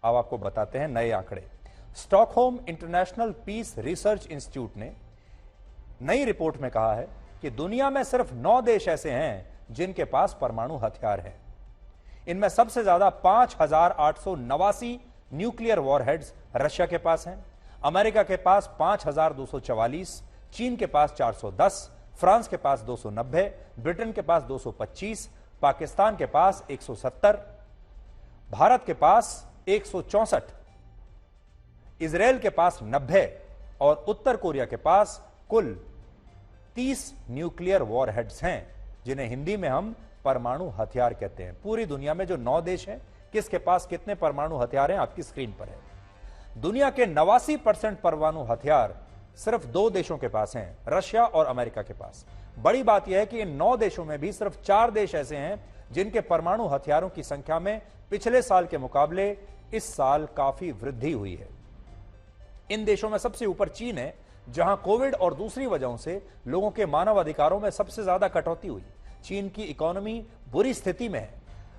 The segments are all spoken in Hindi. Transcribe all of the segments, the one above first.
अब आपको बताते हैं नए आंकड़े। Stockholm International Peace Research Institute ने नई रिपोर्ट में कहा है कि दुनिया में सिर्फ 9 देश ऐसे हैं जिनके पास परमाणु हथियार हैं। इनमें सबसे ज्यादा 5,889 न्यूक्लियर वॉरहेड्स रशिया के पास हैं, अमेरिका के पास 5,244, चीन के पास 410, फ्रांस के पास 290, ब्रिटेन के पास 225, पाकिस्तान के पास 170, भारत के पास 164, इजराइल के पास 90 और उत्तर कोरिया के पास कुल 30 न्यूक्लियर वॉरहेड्स हैं, जिन्हें हिंदी में हम परमाणु हथियार कहते हैं। पूरी दुनिया में जो 9 देश हैं, किसके पास कितने परमाणु हथियार हैं आपकी स्क्रीन पर है। दुनिया के 89% परमाणु हथियार सिर्फ 2 देशों के पास हैं, रशिया और अमेरिका के पास। बड़ी बात यह है कि इन 9 देशों में भी सिर्फ 4 देश ऐसे हैं जिनके परमाणु हथियारों की संख्या में पिछले साल के मुकाबले इस साल काफी वृद्धि हुई है। इन देशों में सबसे ऊपर चीन है, जहां कोविड और दूसरी वजहों से लोगों के मानव अधिकारों में सबसे ज्यादा कटौती हुई। चीन की इकोनॉमी बुरी स्थिति में है,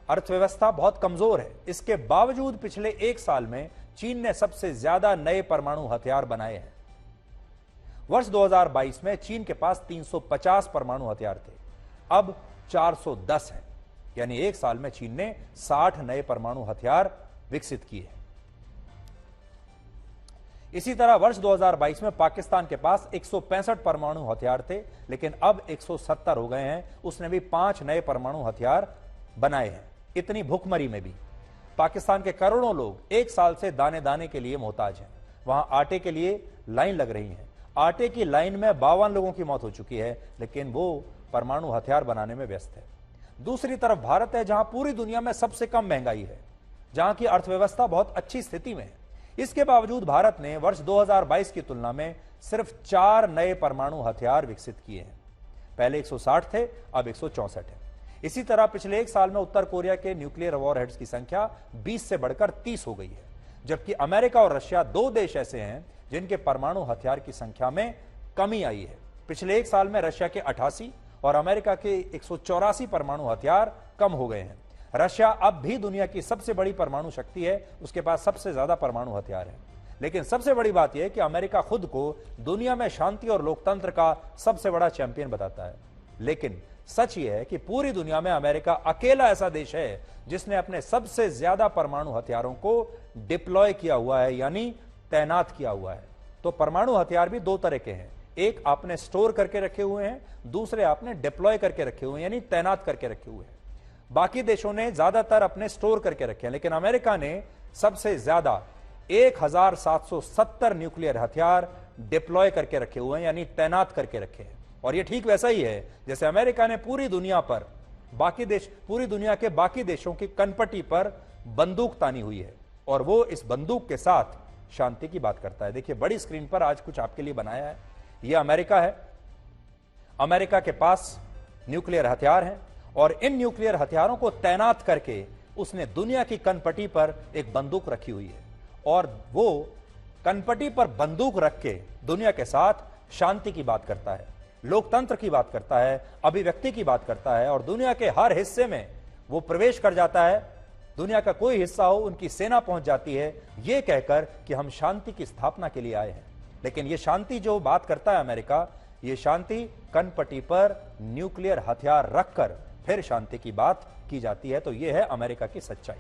अर्थव्यवस्था बहुत कमजोर है। इसके बावजूद पिछले 1 साल में चीन ने सबसे ज्यादा नए परमाणु हथियार बनाए हैं। वर्ष 2022 में चीन के पास 350 परमाणु हथियार थे, अब 410 हैं, यानी 1 साल में चीन ने 60 नए परमाणु हथियार विकसित किए। इसी तरह वर्ष 2022 में पाकिस्तान के पास 165 परमाणु हथियार थे, लेकिन अब 170 हो गए हैं। उसने भी 5 नए परमाणु हथियार बनाए हैं। इतनी भुखमरी में भी पाकिस्तान के करोड़ों लोग 1 साल से दाने दाने के लिए मोहताज हैं। वहां आटे के लिए लाइन लग रही है। आटे की लाइन में 52 लोगों की मौत हो चुकी है, लेकिन वो परमाणु हथियार बनाने में व्यस्त है। दूसरी तरफ भारत है, जहां पूरी दुनिया में सबसे कम महंगाई है, जहां की अर्थव्यवस्था बहुत अच्छी स्थिति में है। इसके बावजूद भारत ने वर्ष 2022 की तुलना में सिर्फ 4 नए परमाणु हथियार विकसित किए हैं। पहले 160 थे, अब 164 है। इसी तरह पिछले 1 साल में उत्तर कोरिया के न्यूक्लियर वॉरहेड्स की संख्या 20 से बढ़कर 30 हो गई है, जबकि अमेरिका और रशिया 2 देश ऐसे हैं जिनके परमाणु हथियार की संख्या में कमी आई है। पिछले 1 साल में रशिया के 88 और अमेरिका के 184 परमाणु हथियार कम हो गए हैं। रशिया अब भी दुनिया की सबसे बड़ी परमाणु शक्ति है, उसके पास सबसे ज्यादा परमाणु हथियार है। लेकिन सबसे बड़ी बात यह है कि अमेरिका खुद को दुनिया में शांति और लोकतंत्र का सबसे बड़ा चैंपियन बताता है। लेकिन सच यह है कि पूरी दुनिया में अमेरिका अकेला ऐसा देश है जिसने अपने सबसे ज्यादा परमाणु हथियारों को डिप्लॉय किया हुआ है, यानी तैनात किया हुआ है। तो परमाणु हथियार भी 2 तरह के हैं, एक आपने स्टोर करके रखे हुए हैं, दूसरे आपने डिप्लॉय करके रखे हुए हैं, यानी तैनात करके रखे हुए हैं। बाकी देशों ने ज्यादातर अपने स्टोर करके रखे हैं, लेकिन अमेरिका ने सबसे ज्यादा 1770 न्यूक्लियर हथियार डिप्लॉय करके रखे हुए हैं, यानी तैनात करके रखे हैं। और यह ठीक वैसा ही है जैसे अमेरिका ने पूरी दुनिया के बाकी देशों की कनपटी पर बंदूक तानी हुई है, और वो इस बंदूक के साथ शांति की बात करता है। देखिए बड़ी स्क्रीन पर आज कुछ आपके लिए बनाया है। यह अमेरिका है, अमेरिका के पास न्यूक्लियर हथियार हैं, और इन न्यूक्लियर हथियारों को तैनात करके उसने दुनिया की कनपटी पर एक बंदूक रखी हुई है, और वो कनपटी पर बंदूक रख के दुनिया के साथ शांति की बात करता है, लोकतंत्र की बात करता है, अभिव्यक्ति की बात करता है, और दुनिया के हर हिस्से में वो प्रवेश कर जाता है। दुनिया का कोई हिस्सा हो, उनकी सेना पहुंच जाती है, ये कहकर कि हम शांति की स्थापना के लिए आए हैं। लेकिन ये शांति जो बात करता है अमेरिका, ये शांति कनपटी पर न्यूक्लियर हथियार रखकर फिर शांति की बात की जाती है। तो यह है अमेरिका की सच्चाई।